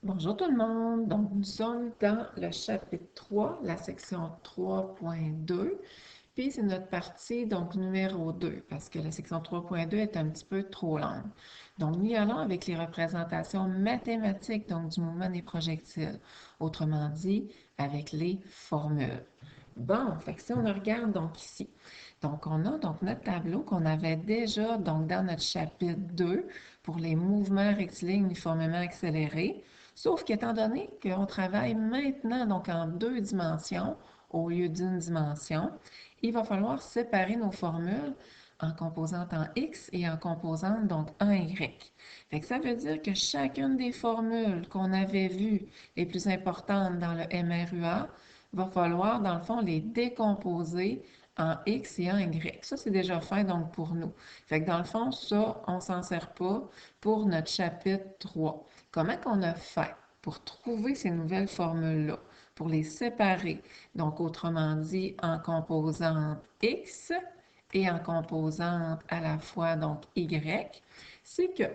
Bonjour tout le monde. Donc, nous sommes dans le chapitre 3, la section 3.2, puis c'est notre partie, donc numéro 2, parce que la section 3.2 est un petit peu trop longue. Donc, nous y allons avec les représentations mathématiques, donc du mouvement des projectiles. Autrement dit, avec les formules. Bon, fait que si on regarde donc ici, donc on a donc notre tableau qu'on avait déjà donc dans notre chapitre 2 pour les mouvements rectilignes uniformément accélérés. Sauf qu'étant donné qu'on travaille maintenant donc en deux dimensions au lieu d'une dimension, il va falloir séparer nos formules en composantes en X et en composantes donc en Y. Fait que ça veut dire que chacune des formules qu'on avait vues les plus importantes dans le MRUA va falloir dans le fond les décomposer en X et en Y. Ça, c'est déjà fait donc pour nous. Fait que dans le fond, ça, on ne s'en sert pas pour notre chapitre 3. Comment qu'on a fait pour trouver ces nouvelles formules-là, pour les séparer? Donc, autrement dit, en composante X et en composante à la fois donc Y, c'est que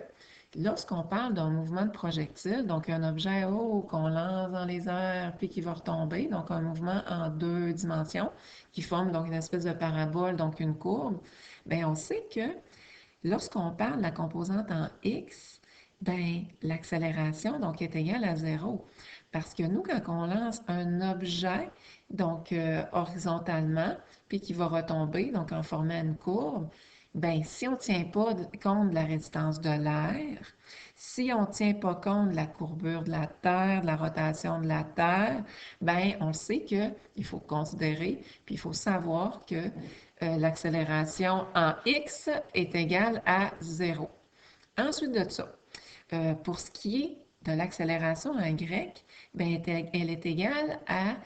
lorsqu'on parle d'un mouvement de projectile, donc un objet haut qu'on lance dans les airs puis qui va retomber, donc un mouvement en deux dimensions qui forme donc une espèce de parabole, donc une courbe, bien on sait que lorsqu'on parle de la composante en X, ben, l'accélération donc est égale à zéro. Parce que nous, quand on lance un objet, donc horizontalement, puis qui va retomber, donc en formant une courbe, ben, si on ne tient pas compte de la résistance de l'air, si on ne tient pas compte de la courbure de la Terre, de la rotation de la Terre, ben, on sait qu'il faut considérer, puis il faut savoir que l'accélération en X est égale à zéro. Ensuite de ça, pour ce qui est de l'accélération en Y, bien, elle est égale à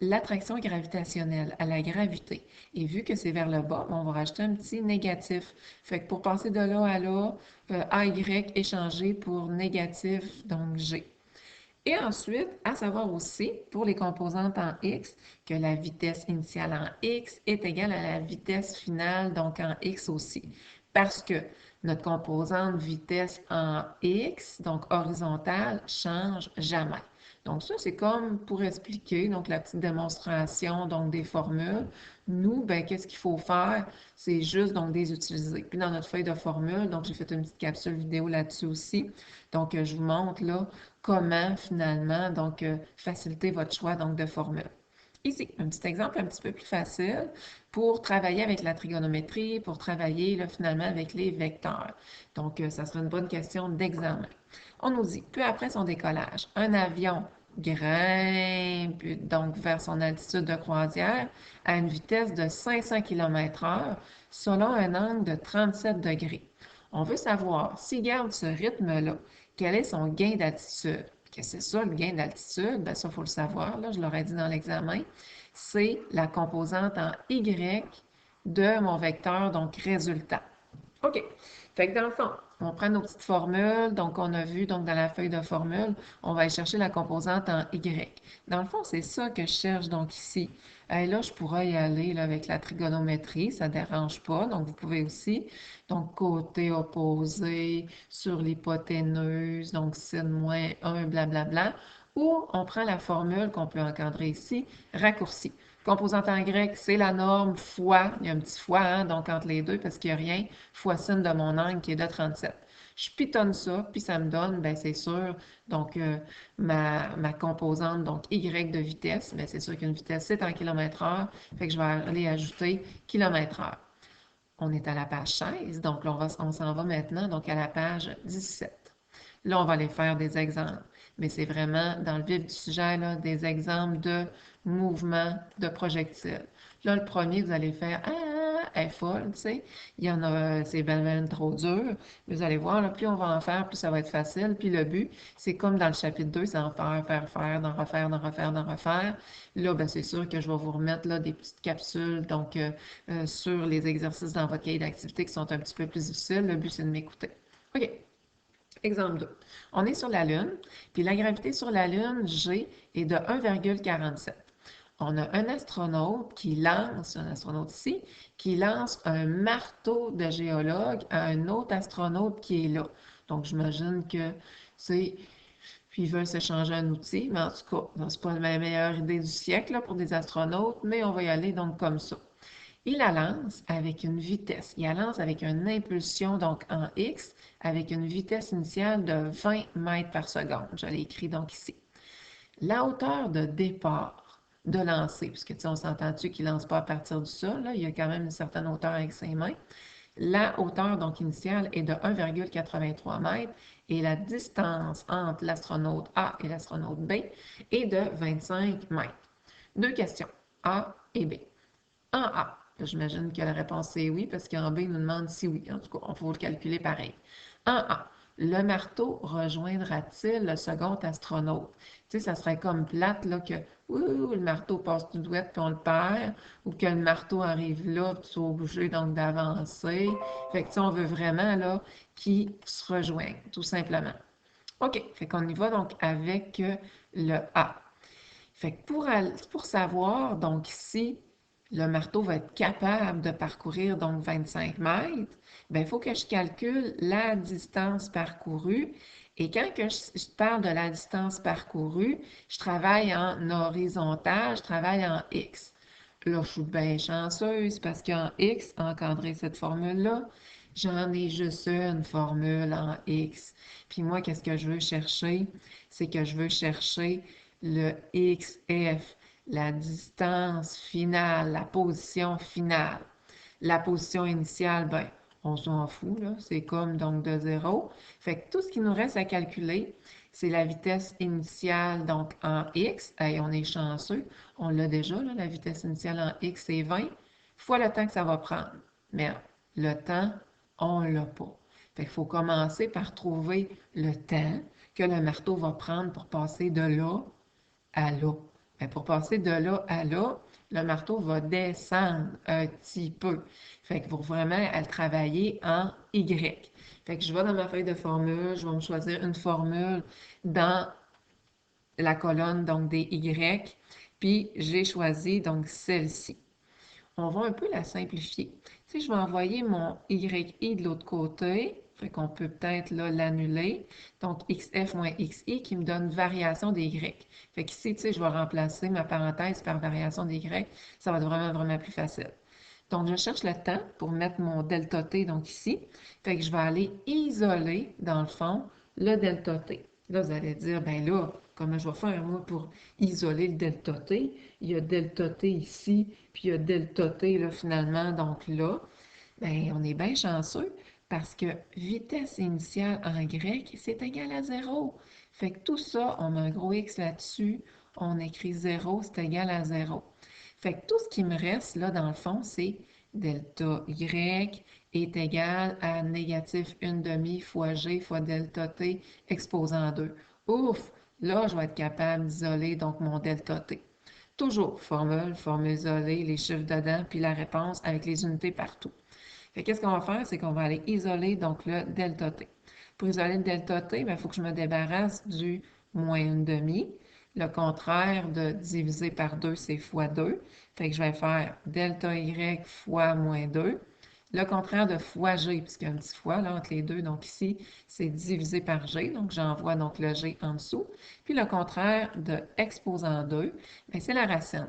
l'attraction gravitationnelle, à la gravité. Et vu que c'est vers le bas, on va rajouter un petit négatif. Fait que pour passer de là à là, AY est changé pour négatif, donc G. Et ensuite, à savoir aussi, pour les composantes en X, que la vitesse initiale en X est égale à la vitesse finale, donc en X aussi. Parce que notre composante vitesse en X, donc horizontale, change jamais. Donc ça, c'est comme pour expliquer donc la petite démonstration donc des formules. Nous, ben, qu'est-ce qu'il faut faire? C'est juste donc des utiliser. Puis dans notre feuille de formule, donc j'ai fait une petite capsule vidéo là-dessus aussi. Donc, je vous montre là comment finalement donc faciliter votre choix donc de formule. Ici, un petit exemple un petit peu plus facile pour travailler avec la trigonométrie, pour travailler là, finalement avec les vecteurs. Donc, ça sera une bonne question d'examen. On nous dit, peu après son décollage, un avion grimpe donc vers son altitude de croisière à une vitesse de 500 km/h selon un angle de 37 degrés. On veut savoir, s'il garde ce rythme-là, quel est son gain d'altitude? Qu'est-ce que c'est ça, le gain d'altitude? Bien, ça, il faut le savoir, là, je l'aurais dit dans l'examen. C'est la composante en Y de mon vecteur, donc résultat. OK. Fait que dans le fond, on prend nos petites formules. Donc, on a vu donc dans la feuille de formule, on va aller chercher la composante en Y. Dans le fond, c'est ça que je cherche donc ici. Et là, je pourrais y aller là, avec la trigonométrie, ça ne dérange pas. Donc, vous pouvez aussi. Donc, côté opposé sur l'hypoténuse, donc sin moins 1, blablabla. Ou on prend la formule qu'on peut encadrer ici, raccourci. Composante en grec, c'est la norme fois, il y a un petit fois, hein, donc entre les deux, parce qu'il n'y a rien, fois sin de mon angle qui est de 37. Je pitonne ça, puis ça me donne, bien c'est sûr, donc ma composante, donc Y de vitesse, bien c'est sûr qu'une vitesse c'est en km/h, fait que je vais aller ajouter km/h. On est à la page 16, donc là, on s'en va maintenant donc à la page 17. Là, on va aller faire des exemples, mais c'est vraiment dans le vif du sujet, là, des exemples de mouvements de projectiles. Là, le premier, vous allez faire Ah, elle est folle, tu sais. Il y en a, c'est ben trop dur. Mais vous allez voir, là, plus on va en faire, plus ça va être facile. Puis le but, c'est comme dans le chapitre 2, c'est en faire, d'en refaire, d'en refaire, d'en refaire. Là, ben, c'est sûr que je vais vous remettre là, des petites capsules donc, sur les exercices dans votre cahier d'activité qui sont un petit peu plus difficiles. Le but, c'est de m'écouter. OK. Exemple 2. On est sur la Lune, puis la gravité sur la Lune, G, est de 1,47. On a un astronaute qui lance, un astronaute ici, qui lance un marteau de géologue à un autre astronaute qui est là. Donc, j'imagine que c'est puis ils veulent se changer un outil. Mais en tout cas, c'est pas la meilleure idée du siècle là, pour des astronautes, mais on va y aller donc comme ça. Il la lance avec une vitesse. Il la lance avec une impulsion, donc en X, avec une vitesse initiale de 20 mètres par seconde. Je l'ai écrit donc ici. La hauteur de départ de lancer, puisque tu sais, on s'entend-tu qu'il ne lance pas à partir du sol, là, il y a quand même une certaine hauteur avec ses mains. La hauteur donc initiale est de 1,83 mètres et la distance entre l'astronaute A et l'astronaute B est de 25 mètres. Deux questions, A et B. En A, j'imagine que la réponse est oui, parce qu'en B, il nous demande si oui. En tout cas, on peut le calculer pareil. En A, le marteau rejoindra-t-il le second astronaute? Tu sais, ça serait comme plate, là, que le marteau passe tout douette puis on le perd, ou que le marteau arrive là, puis tu es obligé donc d'avancer. Fait que, tu sais, on veut vraiment, là, qu'il se rejoigne, tout simplement. OK, fait qu'on y va donc avec le A. Fait que pour savoir, donc ici, le marteau va être capable de parcourir donc 25 mètres, bien, il faut que je calcule la distance parcourue. Et quand que je parle de la distance parcourue, je travaille en horizontal, je travaille en X. Là, je suis bien chanceuse parce qu'en X, encadrer cette formule-là, j'en ai juste une formule en X. Puis moi, qu'est-ce que je veux chercher? C'est que je veux chercher le XF, la distance finale, la position finale. La position initiale, ben, on s'en fout, là, c'est comme donc de 0. Fait que tout ce qui nous reste à calculer, c'est la vitesse initiale, donc en X. Hey, on est chanceux, on l'a déjà, là, la vitesse initiale en X, c'est 20, fois le temps que ça va prendre. Mais le temps, on ne l'a pas. Fait qu'il faut commencer par trouver le temps que le marteau va prendre pour passer de là à là. Bien, pour passer de là à là, le marteau va descendre un petit peu. Fait que pour vraiment le travailler en Y. Fait que je vais dans ma feuille de formule, je vais me choisir une formule dans la colonne donc des Y, puis j'ai choisi donc celle-ci. On va un peu la simplifier. Tu sais, je vais envoyer mon YI de l'autre côté, fait qu'on peut peut-être là l'annuler. Donc, XF moins XI qui me donne variation des Y. Fait qu'ici, tu sais, je vais remplacer ma parenthèse par variation des Y. Ça va être vraiment, vraiment plus facile. Donc, je cherche le temps pour mettre mon delta T, donc ici. Fait que je vais aller isoler, dans le fond, le delta T. Là, vous allez dire, ben là, comment je vais faire, moi, pour isoler le delta T? Il y a delta T ici, puis il y a delta T, là, finalement, donc là. Ben, on est bien chanceux parce que vitesse initiale en grec, c'est égal à 0. Fait que tout ça, on met un gros X là-dessus, on écrit 0, c'est égal à 0. Fait que tout ce qui me reste, là, dans le fond, c'est delta Y est égal à négatif 1/2 fois G fois delta T exposant 2. Ouf! Là, je vais être capable d'isoler donc mon delta T. Toujours formule, formule isolée, les chiffres dedans, puis la réponse avec les unités partout. Fait qu'est-ce qu'on va faire? C'est qu'on va aller isoler donc le delta T. Pour isoler le delta T, il faut que je me débarrasse du moins 1/2. Le contraire de diviser par 2, c'est fois 2. Fait que je vais faire delta Y fois moins 2. Le contraire de fois G, puisqu'il y a un petit fois là, entre les deux, donc ici, c'est divisé par G, donc j'envoie donc le G en dessous. Puis le contraire de exposant 2, c'est la racine.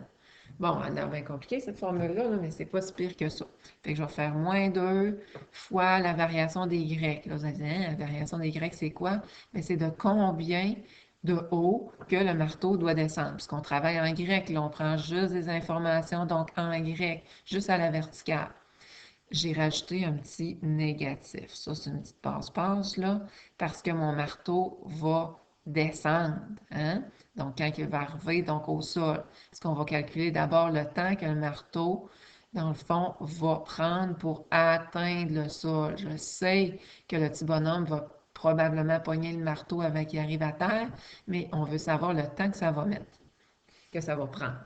Bon, elle a bien compliqué cette formule-là, là, mais c'est pas si pire que ça. Fait que je vais faire moins 2 fois la variation des Y. Là, vous allez dire, hein, la variation des Y, c'est quoi? Mais c'est de combien de haut que le marteau doit descendre. Puisqu'on travaille en Y, là, on prend juste des informations, donc en Y, juste à la verticale. J'ai rajouté un petit négatif. Ça, c'est une petite passe-passe, là, parce que mon marteau va descendre, hein? Donc, quand il va arriver donc, au sol, parce qu'on va calculer d'abord le temps que le marteau, dans le fond, va prendre pour atteindre le sol. Je sais que le petit bonhomme va probablement pogner le marteau avant qu'il arrive à terre, mais on veut savoir le temps que ça va mettre, que ça va prendre.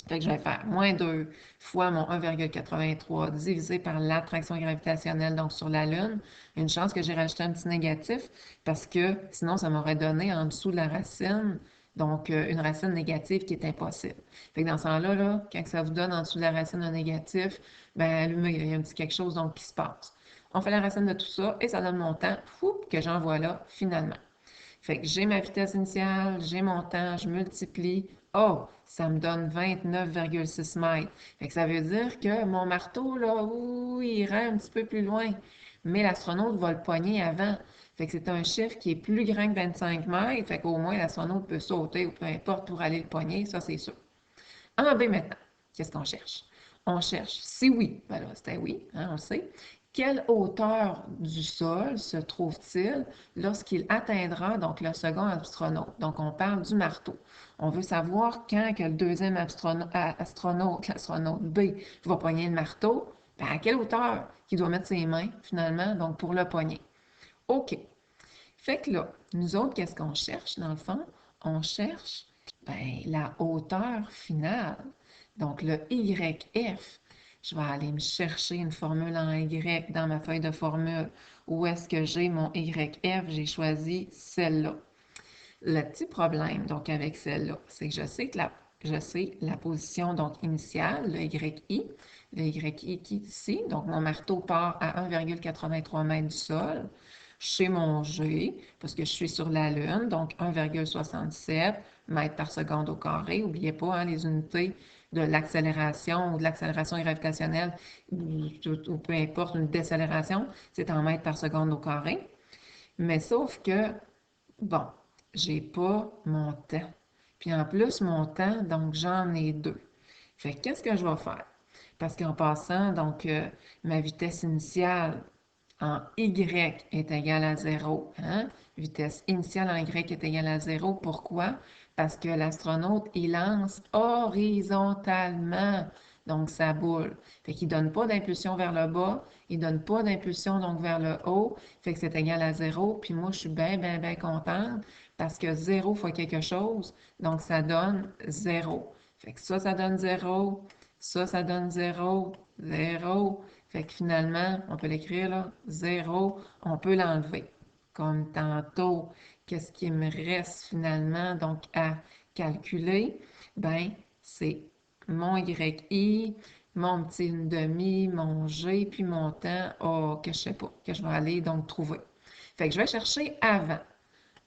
Fait que je vais faire moins 2 fois mon 1,83 divisé par l'attraction gravitationnelle, donc sur la Lune. Une chance que j'ai rajouté un petit négatif parce que sinon, ça m'aurait donné en dessous de la racine, donc une racine négative qui est impossible. Fait que dans ce sens-là, là, quand ça vous donne en dessous de la racine un négatif, ben allumez, il y a un petit quelque chose donc, qui se passe. On fait la racine de tout ça et ça donne mon temps que j'envoie là finalement. Fait que j'ai ma vitesse initiale, j'ai mon temps, je multiplie. Oh, ça me donne 29,6 mètres. Fait que ça veut dire que mon marteau, là, ouh, il irait un petit peu plus loin. Mais l'astronaute va le pogner avant. Fait que c'est un chiffre qui est plus grand que 25 mètres. Fait qu'au moins, l'astronaute peut sauter ou peu importe pour aller le pogner, ça c'est sûr. En B maintenant, qu'est-ce qu'on cherche? On cherche, si oui, ben là, c'était oui, hein, on le sait. Quelle hauteur du sol se trouve-t-il lorsqu'il atteindra donc le second astronaute? Donc, on parle du marteau. On veut savoir quand que le deuxième astronaute, l'astronaute B, va pogner le marteau, ben à quelle hauteur qu'il doit mettre ses mains, finalement, donc pour le pogner. OK. Fait que là, nous autres, qu'est-ce qu'on cherche, dans le fond? On cherche ben, la hauteur finale. Donc, le YF. Je vais aller me chercher une formule en Y dans ma feuille de formule. Où est-ce que j'ai mon YF? J'ai choisi celle-là. Le petit problème, donc, avec celle-là, c'est que je sais la position donc initiale, le YI. Le YI qui est ici. Donc, mon marteau part à 1,83 m du sol. Chez mon G, parce que je suis sur la Lune, donc 1,67 mètres par seconde au carré. N'oubliez pas, hein, les unités de l'accélération ou de l'accélération gravitationnelle ou peu importe, une décélération, c'est en mètres par seconde au carré. Mais sauf que, bon, j'ai pas mon temps. Puis en plus, mon temps, donc j'en ai deux. Fait que qu'est-ce que je vais faire? Parce qu'en passant, donc, ma vitesse initiale en Y est égale à 0. Hein? Vitesse initiale en Y est égale à 0. Pourquoi? Parce que l'astronaute, il lance horizontalement, donc sa boule. Fait qu'il ne donne pas d'impulsion vers le bas, il ne donne pas d'impulsion donc vers le haut, fait que c'est égal à 0. Puis moi, je suis bien, bien, bien contente parce que 0 fois quelque chose, donc ça donne 0. Fait que ça donne 0. Ça donne 0. 0. Fait que finalement, on peut l'écrire là, 0, on peut l'enlever. Comme tantôt, qu'est-ce qui me reste finalement donc à calculer? Ben, c'est mon YI, mon petit 1/2, mon G, puis mon temps, oh, que je sais pas, que je vais aller donc trouver. Fait que je vais chercher avant,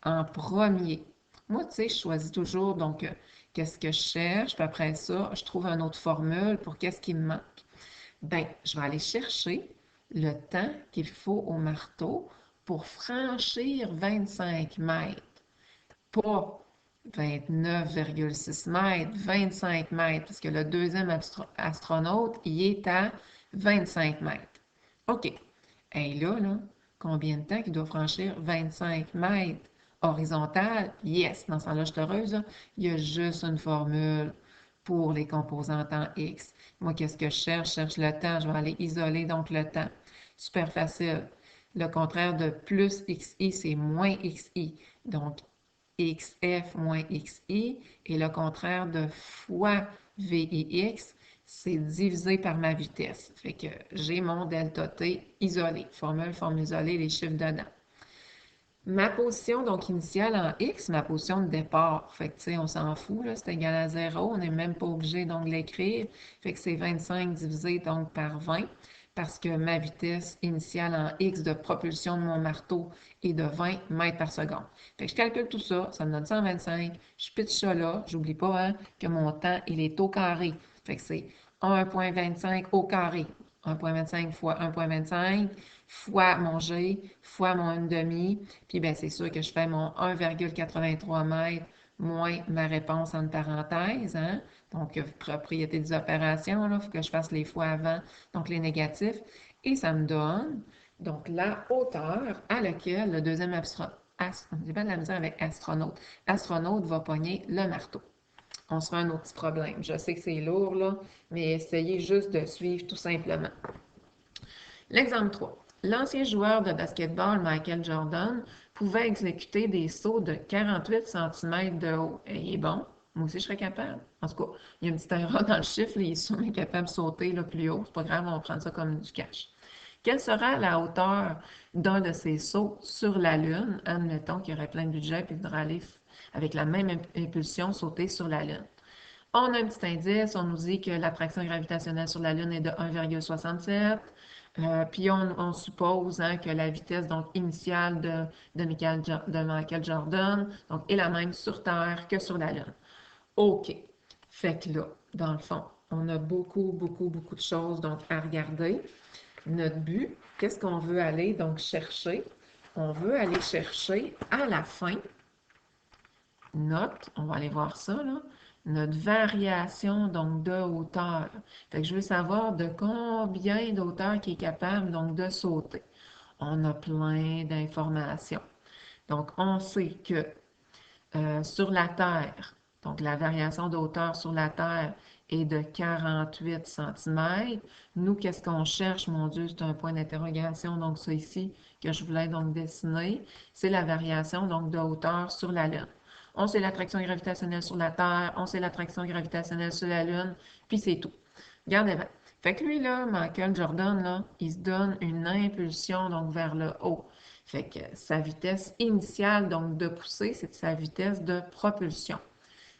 en premier. Moi, tu sais, je choisis toujours donc qu'est-ce que je cherche, puis après ça, je trouve une autre formule pour qu'est-ce qui me manque. Ben, je vais aller chercher le temps qu'il faut au marteau pour franchir 25 mètres. Pas 29,6 mètres, 25 mètres, parce que le deuxième astronaute, il est à 25 mètres. OK. Et là, combien de temps qu'il doit franchir 25 mètres horizontal? Yes, dans ce temps-là, je suis heureuse, là. Il y a juste une formule pour les composantes en X. Moi, qu'est-ce que je cherche? Je cherche le temps. Je vais aller isoler donc le temps. Super facile. Le contraire de plus XI, c'est moins XI. Donc, XF moins XI. Et le contraire de fois VIX, c'est divisé par ma vitesse. Fait que j'ai mon delta T isolé. Formule isolée, les chiffres dedans. Ma position donc initiale en X, ma position de départ, fait que tu sais, on s'en fout, là, c'est égal à 0, on n'est même pas obligé donc de l'écrire, fait que c'est 25 divisé donc par 20, parce que ma vitesse initiale en X de propulsion de mon marteau est de 20 mètres par seconde. Fait que je calcule tout ça, ça me donne 125, je pitch ça là, j'oublie pas hein, que mon temps, il est au carré, fait que c'est 1,25 au carré, 1,25 fois 1,25 fois mon G, fois mon 1/2, puis bien c'est sûr que je fais mon 1,83 mètres moins ma réponse entre parenthèses, hein? Donc, propriété des opérations, il faut que je fasse les fois avant, donc les négatifs, et ça me donne donc la hauteur à laquelle le deuxième j'ai pas de la misère avec astronaute va pogner le marteau. On se fait un autre petit problème. Je sais que c'est lourd, là, mais essayez juste de suivre tout simplement. L'exemple 3. L'ancien joueur de basketball Michael Jordan pouvait exécuter des sauts de 48 cm de haut. Et il est bon. Moi aussi, je serais capable. En tout cas, il y a une petite erreur dans le chiffre. Là, il est sûrement capable de sauter là, plus haut. C'est pas grave, on va prendre ça comme du cash. Quelle sera la hauteur d'un de ces sauts sur la Lune? Admettons qu'il y aurait plein de budget et il faudra aller avec la même impulsion sauter sur la Lune. On a un petit indice, on nous dit que l'attraction gravitationnelle sur la Lune est de 1,67. Puis on suppose hein, que la vitesse donc, initiale de Michael Jordan donc, est la même sur Terre que sur la Lune. OK. Fait que là, dans le fond, on a beaucoup de choses donc, à regarder. Notre but, qu'est-ce qu'on veut aller donc chercher? On veut aller chercher à la fin on va aller voir ça, là, notre variation donc de hauteur. Fait que je veux savoir de combien d'auteur qui est capable donc de sauter. On a plein d'informations. Donc, on sait que sur la Terre, donc la variation de hauteur sur la Terre est de 48 cm. Nous, qu'est-ce qu'on cherche? Mon Dieu, c'est un point d'interrogation. Donc, ça ici que je voulais donc dessiner, c'est la variation donc de hauteur sur la Lune. On sait l'attraction gravitationnelle sur la Terre, on sait l'attraction gravitationnelle sur la Lune, puis c'est tout. Regardez bien. Fait que lui, là, Michael Jordan, là, il se donne une impulsion donc vers le haut. Fait que sa vitesse initiale donc de poussée, c'est sa vitesse de propulsion.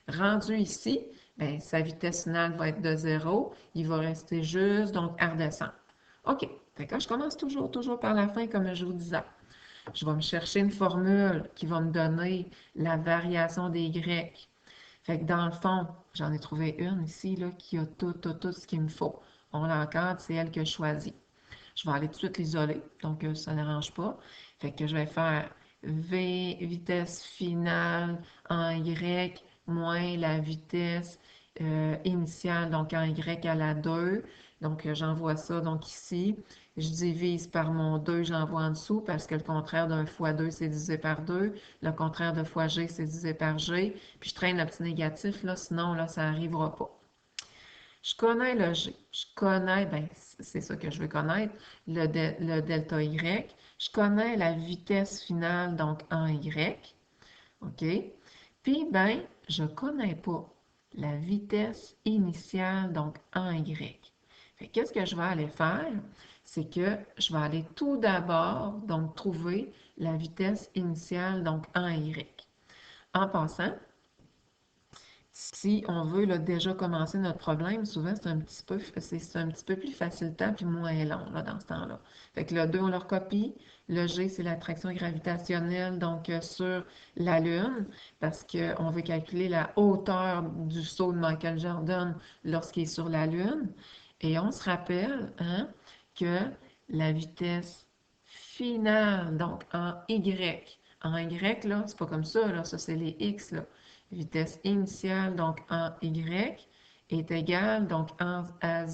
Rendu ici, bien, sa vitesse finale va être de 0. Il va rester juste donc à redescendre. OK. Fait que je commence toujours par la fin, comme je vous disais. Je vais me chercher une formule qui va me donner la variation des Y. Fait que dans le fond, j'en ai trouvé une ici là, qui a tout ce qu'il me faut. On l'encadre, c'est elle que je choisis. Je vais aller tout de suite l'isoler, donc ça ne dérange pas. Fait que je vais faire V vitesse finale en Y moins la vitesse initiale, donc en Y à la 2. Donc j'envoie ça donc ici. Je divise par mon 2, j'envoie en dessous parce que le contraire d'un fois 2, c'est divisé par 2. Le contraire de fois G, c'est divisé par G. Puis je traîne le petit négatif, là, sinon là, ça n'arrivera pas. Je connais le G. Je connais, ben, c'est ça que je veux connaître, le delta Y. Je connais la vitesse finale, donc en Y. OK? Puis, ben, je ne connais pas la vitesse initiale, donc en Y. Qu'est-ce que je vais aller faire? C'est que je vais aller tout d'abord, donc, trouver la vitesse initiale, donc en Y. En passant, si on veut là, déjà commencer notre problème, souvent c'est un petit peu plus facilitant puis moins long là, dans ce temps-là. Fait que le 2, on le recopie. Le G, c'est l'attraction gravitationnelle donc sur la Lune parce qu'on veut calculer la hauteur du saut de Michael Jordan lorsqu'il est sur la Lune. Et on se rappelle hein, que la vitesse finale, donc en Y, là, c'est pas comme ça c'est les X, là vitesse initiale, donc en Y, est égale, donc la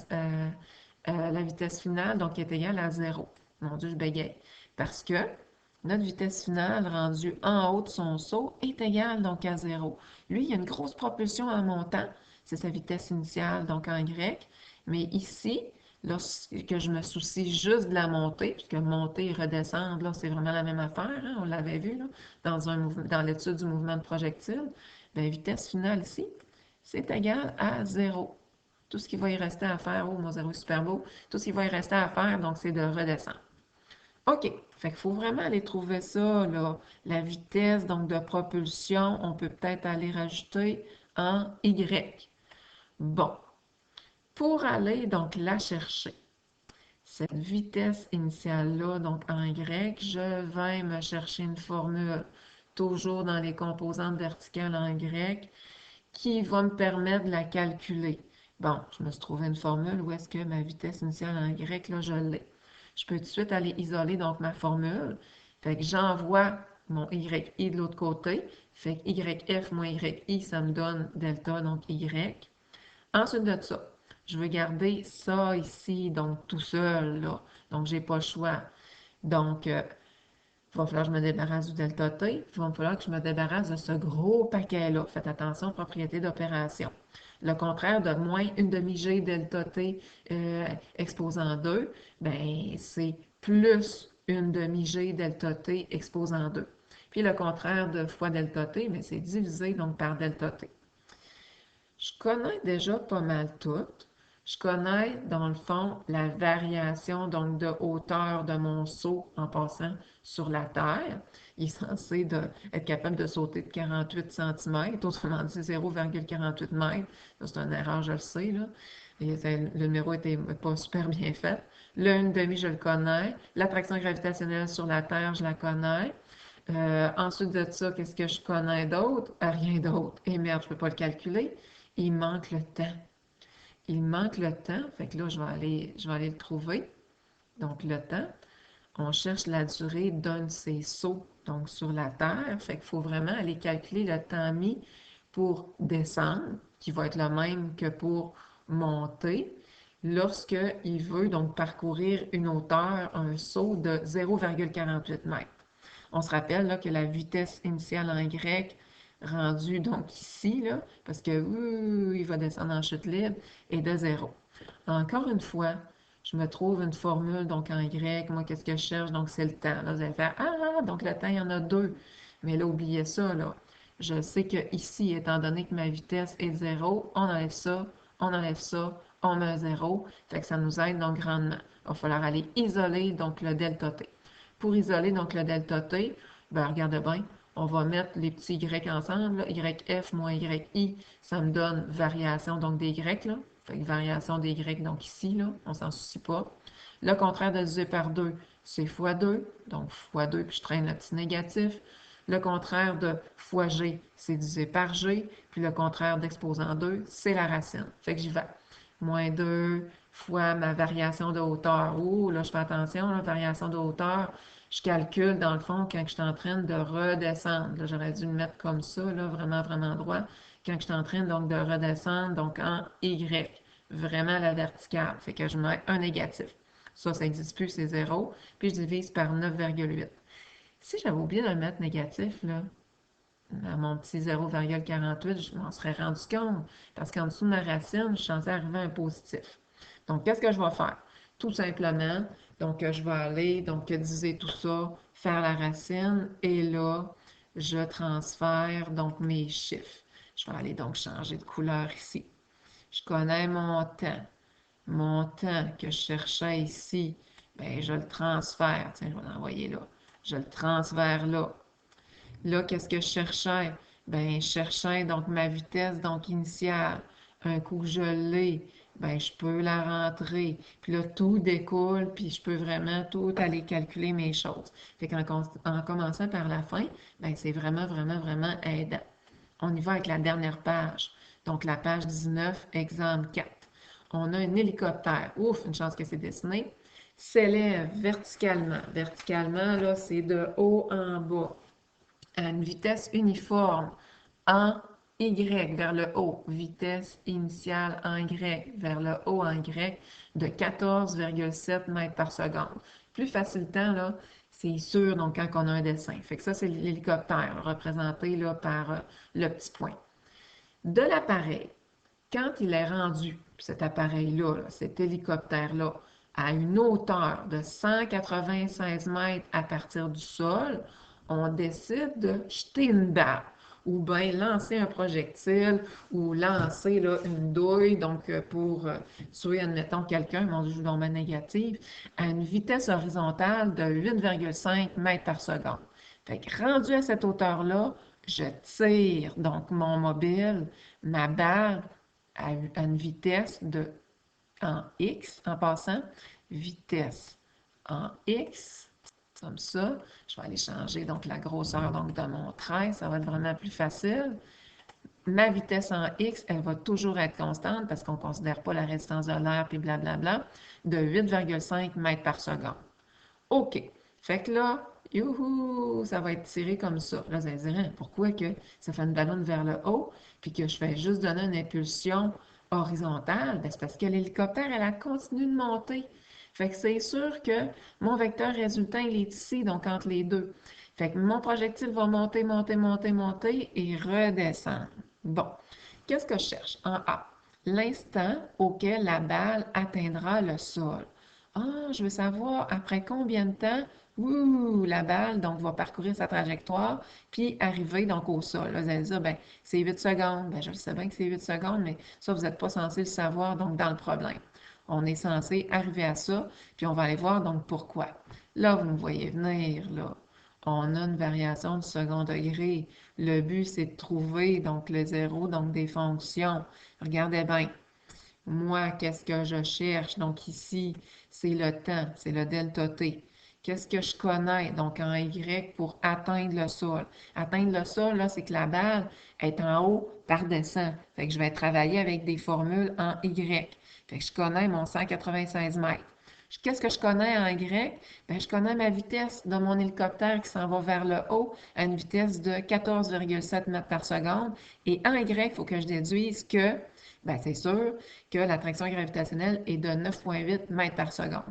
vitesse finale, donc est égale à 0. Mon Dieu, je bégaye. Parce que notre vitesse finale rendue en haut de son saut est égale donc à 0. Lui, il y a une grosse propulsion en montant, c'est sa vitesse initiale, donc en Y. Mais ici, lorsque je me soucie juste de la montée, puisque monter et redescendre, là, c'est vraiment la même affaire, hein, on l'avait vu là, dans l'étude du mouvement de projectile, la vitesse finale ici, c'est égal à 0. Tout ce qui va y rester à faire, oh, mon 0 est super beau, tout ce qui va y rester à faire, donc, c'est de redescendre. OK. Fait qu'il faut vraiment aller trouver ça, là, la vitesse, donc, de propulsion, on peut peut-être aller rajouter en Y. Bon. Pour aller, donc, la chercher, cette vitesse initiale-là, donc en Y, je vais me chercher une formule, toujours dans les composantes verticales en Y, qui va me permettre de la calculer. Bon, je me suis trouvé une formule où est-ce que ma vitesse initiale en Y, là, je l'ai. Je peux tout de suite aller isoler donc ma formule. Fait que j'envoie mon YI de l'autre côté. Fait que YF moins YI, ça me donne delta, donc Y. Ensuite de ça, je veux garder ça ici, donc tout seul, là. Donc, j'ai pas le choix. Donc, il va falloir que je me débarrasse du delta T, il va falloir que je me débarrasse de ce gros paquet-là. Faites attention aux propriétés d'opération. Le contraire de moins une demi-G delta T exposant 2, ben, c'est plus une demi-G delta T exposant 2. Puis le contraire de fois delta T, ben, c'est divisé donc par delta T. Je connais déjà pas mal tout. Je connais, dans le fond, la variation donc de hauteur de mon saut en passant sur la Terre. Il est censé être capable de sauter de 48 cm, autrement dit 0,48 m. C'est une erreur, je le sais, là. Le numéro était pas super bien fait. Le 1,5, je le connais. L'attraction gravitationnelle sur la Terre, je la connais. Ensuite de ça, qu'est-ce que je connais d'autre? Rien d'autre. Et merde, je peux pas le calculer. Il manque le temps. Il manque le temps. Fait que là, je vais aller le trouver. Donc, le temps. On cherche la durée d'un de ces sauts, donc sur la Terre. Fait qu'il faut vraiment aller calculer le temps mis pour descendre, qui va être le même que pour monter, lorsqu'il veut donc parcourir une hauteur, un saut de 0,48 mètres. On se rappelle là, que la vitesse initiale en grec rendue donc ici, là, parce que il va descendre en chute libre, est de 0. Encore une fois, je me trouve une formule donc en grec. Moi, qu'est-ce que je cherche? Donc, c'est le temps. Là, vous allez faire ah, donc le temps, il y en a deux. Mais là, oubliez ça, là. Je sais que ici, étant donné que ma vitesse est 0, on enlève ça, on enlève ça, on met un 0. Fait que ça nous aide donc grandement. Il va falloir aller isoler donc le delta t. Pour isoler donc le delta t, ben, regardez bien, on va mettre les petits y ensemble, là. YF moins YI, ça me donne variation donc des y, là. Fait que variation des y, donc ici, là, on s'en soucie pas. Le contraire de diviser par 2, c'est fois 2, donc fois 2, puis je traîne le petit négatif. Le contraire de fois g, c'est divisé par g, puis le contraire d'exposant 2, c'est la racine. Fait que j'y vais. Moins 2 fois ma variation de hauteur. Oh, là, je fais attention, la variation de hauteur, je calcule dans le fond quand je suis en train de redescendre. Là, j'aurais dû le mettre comme ça, là, vraiment, vraiment droit. Quand je suis en train donc de redescendre, donc en Y, vraiment à la verticale. Fait que je mets un négatif. Ça n'existe plus, c'est 0. Puis je divise par 9,8. Si j'avais oublié de le mettre négatif, là, à mon petit 0,48, je m'en serais rendu compte. Parce qu'en dessous de ma racine, je suis censée arriver à un positif. Donc, qu'est-ce que je vais faire? Tout simplement, donc, je vais aller, donc, diviser tout ça, faire la racine, et là, je transfère, donc, mes chiffres. Je vais aller, donc, changer de couleur ici. Je connais mon temps. Mon temps que je cherchais ici, bien, je le transfère. Tiens, je vais l'envoyer là. Je le transfère là. Là, qu'est-ce que je cherchais? Ben, je cherchais donc ma vitesse donc initiale. Un coup que je l'ai, ben, je peux la rentrer. Puis là, tout découle, puis je peux vraiment tout aller calculer mes choses. Fait en commençant par la fin, ben, c'est vraiment, vraiment, vraiment aidant. On y va avec la dernière page. Donc, la page 19, exemple 4. On a un hélicoptère. Ouf, une chance que c'est dessiné. S'élève verticalement. Verticalement, là, c'est de haut en bas à une vitesse uniforme en Y vers le haut, vitesse initiale en Y vers le haut en Y de 14,7 mètres par seconde. Plus facilitant, là, c'est sûr, donc quand on a un dessin. Fait que ça, c'est l'hélicoptère, représenté là, par le petit point. De l'appareil, quand il est rendu, cet appareil-là, cet hélicoptère-là, à une hauteur de 196 mètres à partir du sol, on décide de jeter une balle ou bien lancer un projectile ou lancer là, une douille, donc pour tuer, admettons, quelqu'un, mon Dieu, je vous négative, à une vitesse horizontale de 8,5 mètres par seconde. Fait que rendu à cette hauteur-là, je tire donc mon mobile, ma balle, à une vitesse en X, en passant, vitesse en X, comme ça. Je vais aller changer donc la grosseur donc, de mon trait, ça va être vraiment plus facile. Ma vitesse en X, elle va toujours être constante parce qu'on ne considère pas la résistance de l'air, puis blablabla, de 8,5 mètres par seconde. OK. Fait que là, youhou, ça va être tiré comme ça. Là, vous allez dire, hein, pourquoi que ça fait une ballonne vers le haut, puis que je fais juste donner une impulsion horizontale? Ben, c'est parce que l'hélicoptère, elle a continué de monter. Fait que c'est sûr que mon vecteur résultant, il est ici, donc entre les deux. Fait que mon projectile va monter, monter, monter, monter et redescendre. Bon, qu'est-ce que je cherche? En A, l'instant auquel la balle atteindra le sol. Ah, je veux savoir après combien de temps, la balle donc, va parcourir sa trajectoire puis arriver donc au sol. Là, vous allez dire, ben, c'est 8 secondes. Ben, je sais bien que c'est 8 secondes, mais ça, vous n'êtes pas censé le savoir donc dans le problème. On est censé arriver à ça, puis on va aller voir donc pourquoi. Là, vous me voyez venir, là. On a une variation du second degré. Le but, c'est de trouver donc le zéro, donc des fonctions. Regardez bien. Moi, qu'est-ce que je cherche? Donc ici, c'est le temps, c'est le delta T. Qu'est-ce que je connais? Donc en Y pour atteindre le sol. Atteindre le sol, là, c'est que la balle est en haut par descend. Fait que je vais travailler avec des formules en Y. Fait que je connais mon 196 mètres. Qu'est-ce que je connais en Y? Bien, je connais ma vitesse de mon hélicoptère qui s'en va vers le haut à une vitesse de 14,7 mètres par seconde. Et en Y, il faut que je déduise que, bien, c'est sûr que l'attraction gravitationnelle est de 9,8 mètres par seconde.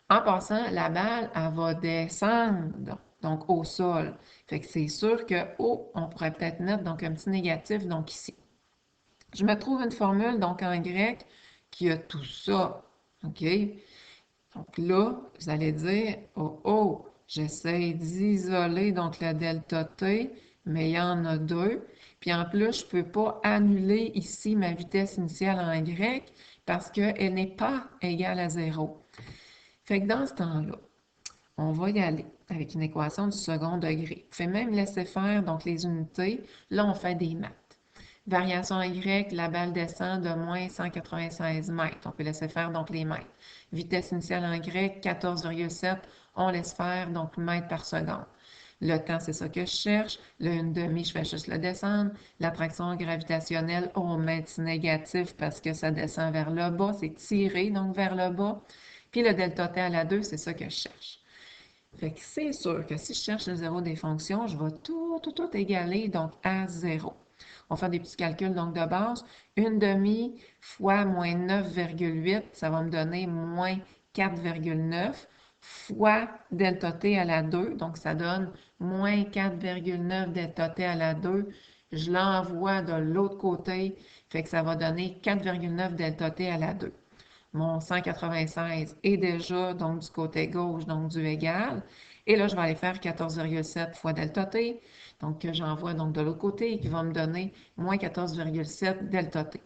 En passant, la balle, elle va descendre, donc au sol. Fait que c'est sûr que haut, on pourrait peut-être mettre donc un petit négatif, donc ici. Je me trouve une formule, donc en grec, qui a tout ça. OK? Donc là, vous allez dire, oh oh, j'essaie d'isoler donc le delta T, mais il y en a deux. Puis en plus, je ne peux pas annuler ici ma vitesse initiale en Y parce qu'elle n'est pas égale à 0. Fait que dans ce temps-là, on va y aller avec une équation du second degré. Vous pouvez même laisser faire donc les unités. Là, on fait des maths. Variation Y, la balle descend de moins 196 mètres. On peut laisser faire donc les mètres. Vitesse initiale en Y, 14,7. On laisse faire donc mètres par seconde. Le temps, c'est ça que je cherche. Le 1/2, je fais juste le descendre. L'attraction gravitationnelle, on met négatif parce que ça descend vers le bas. C'est tiré donc vers le bas. Puis le delta T à la 2, c'est ça que je cherche. Fait que c'est sûr que si je cherche le zéro des fonctions, je vais tout égaler donc à 0. On va faire des petits calculs donc de base. 1/2 fois moins 9,8, ça va me donner moins 4,9 fois delta T à la 2. Donc ça donne moins 4,9 delta T à la 2. Je l'envoie de l'autre côté, fait que ça va donner 4,9 delta T à la 2. Mon 196 est déjà donc du côté gauche, donc du égal. Et là, je vais aller faire 14,7 fois delta T, donc que j'envoie donc de l'autre côté et qui va me donner moins 14,7 delta T.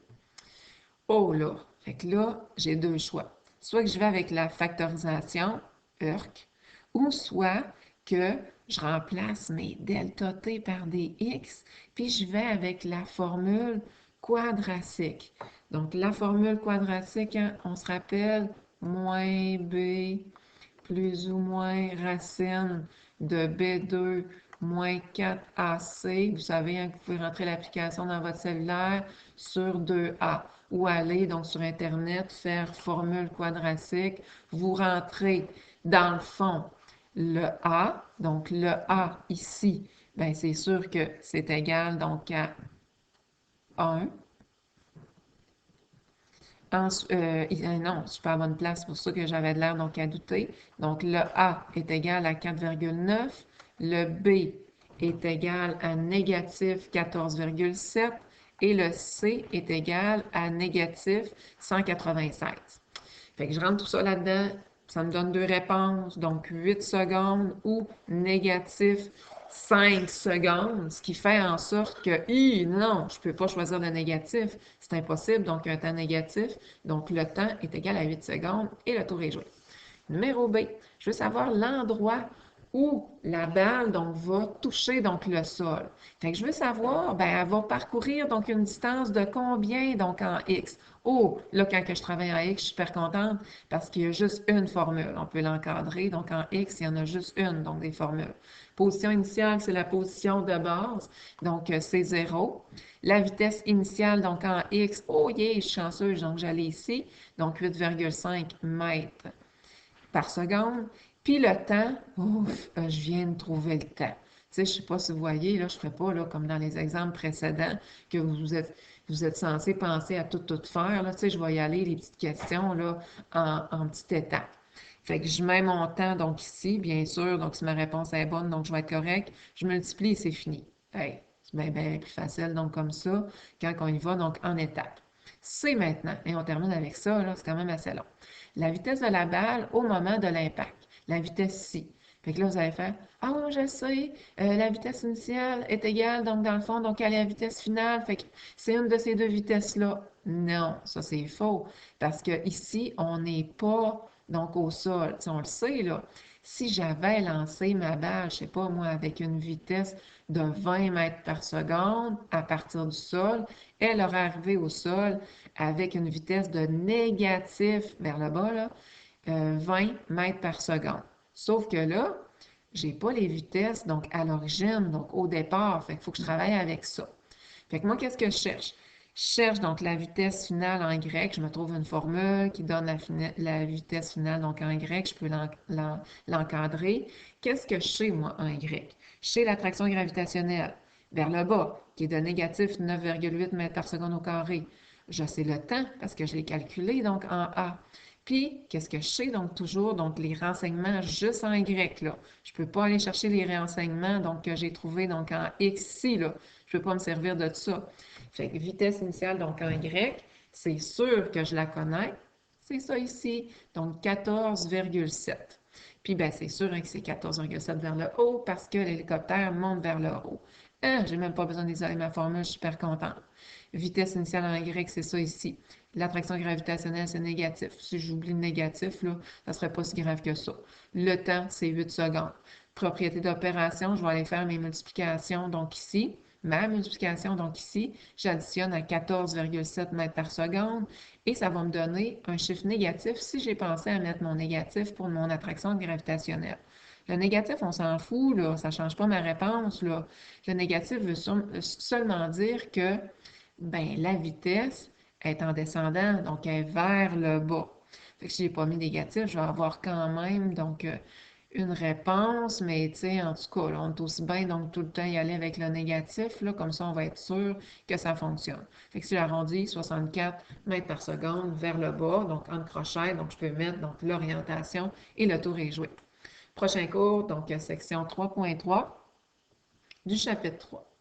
Oh là! Fait que là, j'ai deux choix. Soit que je vais avec la factorisation, ERC, ou soit que je remplace mes delta T par des X, puis je vais avec la formule quadratique. Donc, la formule quadratique, hein, on se rappelle, moins B plus ou moins racine de B2 moins 4AC. Vous savez hein, que vous pouvez rentrer l'application dans votre cellulaire sur 2A ou aller donc sur Internet, faire formule quadratique. Vous rentrez dans le fond le A. Donc, le A ici, ben, c'est sûr que c'est égal donc à 1. Non, je suis pas à bonne place, c'est pour ça que j'avais de l'air donc à douter. Donc, le A est égal à 4,9. Le B est égal à négatif 14,7. Et le C est égal à négatif 196. Fait que je rentre tout ça là-dedans. Ça me donne deux réponses, donc 8 secondes ou négatif 5 secondes, ce qui fait en sorte que, non, je ne peux pas choisir le négatif, c'est impossible, donc un temps négatif, donc le temps est égal à 8 secondes et le tour est joué. Numéro B, je veux savoir l'endroit où la balle donc, va toucher donc, le sol. Fait que je veux savoir, ben, elle va parcourir donc une distance de combien donc en X. Oh, là, quand que je travaille en X, je suis super contente parce qu'il y a juste une formule. On peut l'encadrer. Donc, en X, il y en a juste une, donc des formules. Position initiale, c'est la position de base. Donc, c'est 0. La vitesse initiale, donc en X, oh yeah, je suis chanceuse, donc j'allais ici. Donc, 8,5 mètres par seconde. Puis le temps, ouf, je viens de trouver le temps. Tu sais, je ne sais pas si vous voyez, là, je ne fais pas là, comme dans les exemples précédents que vous êtes censé penser à tout faire. Là, tu sais, je vais y aller, les petites questions là, en petites étapes. Fait que je mets mon temps donc ici, bien sûr, donc si ma réponse est bonne, donc je vais être correct. Je multiplie et c'est fini. Hey, c'est bien plus facile donc comme ça quand on y va donc en étapes. C'est maintenant, et on termine avec ça, là, c'est quand même assez long. La vitesse de la balle au moment de l'impact, la vitesse ci. Fait que là, vous allez faire, ah oui, je sais, la vitesse initiale est égale, donc dans le fond, donc à la vitesse finale, fait que c'est une de ces deux vitesses-là. Non, ça c'est faux, parce que ici, on n'est pas donc au sol. Tu sais, on le sait, là, Si j'avais lancé ma balle, je sais pas moi, avec une vitesse de 20 mètres par seconde à partir du sol, elle aurait arrivé au sol avec une vitesse de négatif vers le bas, là, 20 mètres par seconde. Sauf que là, j'ai pas les vitesses, donc à l'origine, donc au départ, fait qu'il faut que je travaille avec ça. Fait que moi, qu'est-ce que je cherche? Je cherche donc la vitesse finale en grec. Je me trouve une formule qui donne la vitesse finale donc en grec. Je peux l'encadrer. Qu'est-ce que je sais, moi, en grec? Je sais l'attraction gravitationnelle vers le bas, qui est de négatif 9,8 mètres par seconde au carré. Je sais le temps parce que je l'ai calculé donc en A. Puis, qu'est-ce que je sais? Donc, toujours donc, les renseignements juste en grec, là. Je ne peux pas aller chercher les renseignements donc, que j'ai trouvés donc, en X ici, là. Je ne peux pas me servir de ça. Fait que vitesse initiale, donc en grec, c'est sûr que je la connais. C'est ça ici. Donc 14,7. Puis ben, c'est sûr hein, que c'est 14,7 vers le haut parce que l'hélicoptère monte vers le haut. J'ai même pas besoin d'isoler ma formule, je suis super contente. Vitesse initiale en grec, c'est ça ici. L'attraction gravitationnelle, c'est négatif. Si j'oublie le négatif, là, ça serait pas si grave que ça. Le temps, c'est 8 secondes. Propriété d'opération, je vais aller faire mes multiplications, donc ici. Ma multiplication, donc ici, j'additionne à 14,7 mètres par seconde et ça va me donner un chiffre négatif si j'ai pensé à mettre mon négatif pour mon attraction gravitationnelle. Le négatif, on s'en fout, là, ça ne change pas ma réponse. Là. Le négatif veut seulement dire que ben, la vitesse est en descendant, donc elle est vers le bas. Fait que si je n'ai pas mis négatif, je vais avoir quand même donc une réponse, mais tu sais, en tout cas, là, on est aussi bien donc tout le temps y aller avec le négatif, là, comme ça on va être sûr que ça fonctionne. Fait que si j'arrondis 64 mètres par seconde vers le bas, donc en crochet, donc je peux mettre donc l'orientation et le tour est joué. Prochain cours, donc section 3.3 du chapitre 3.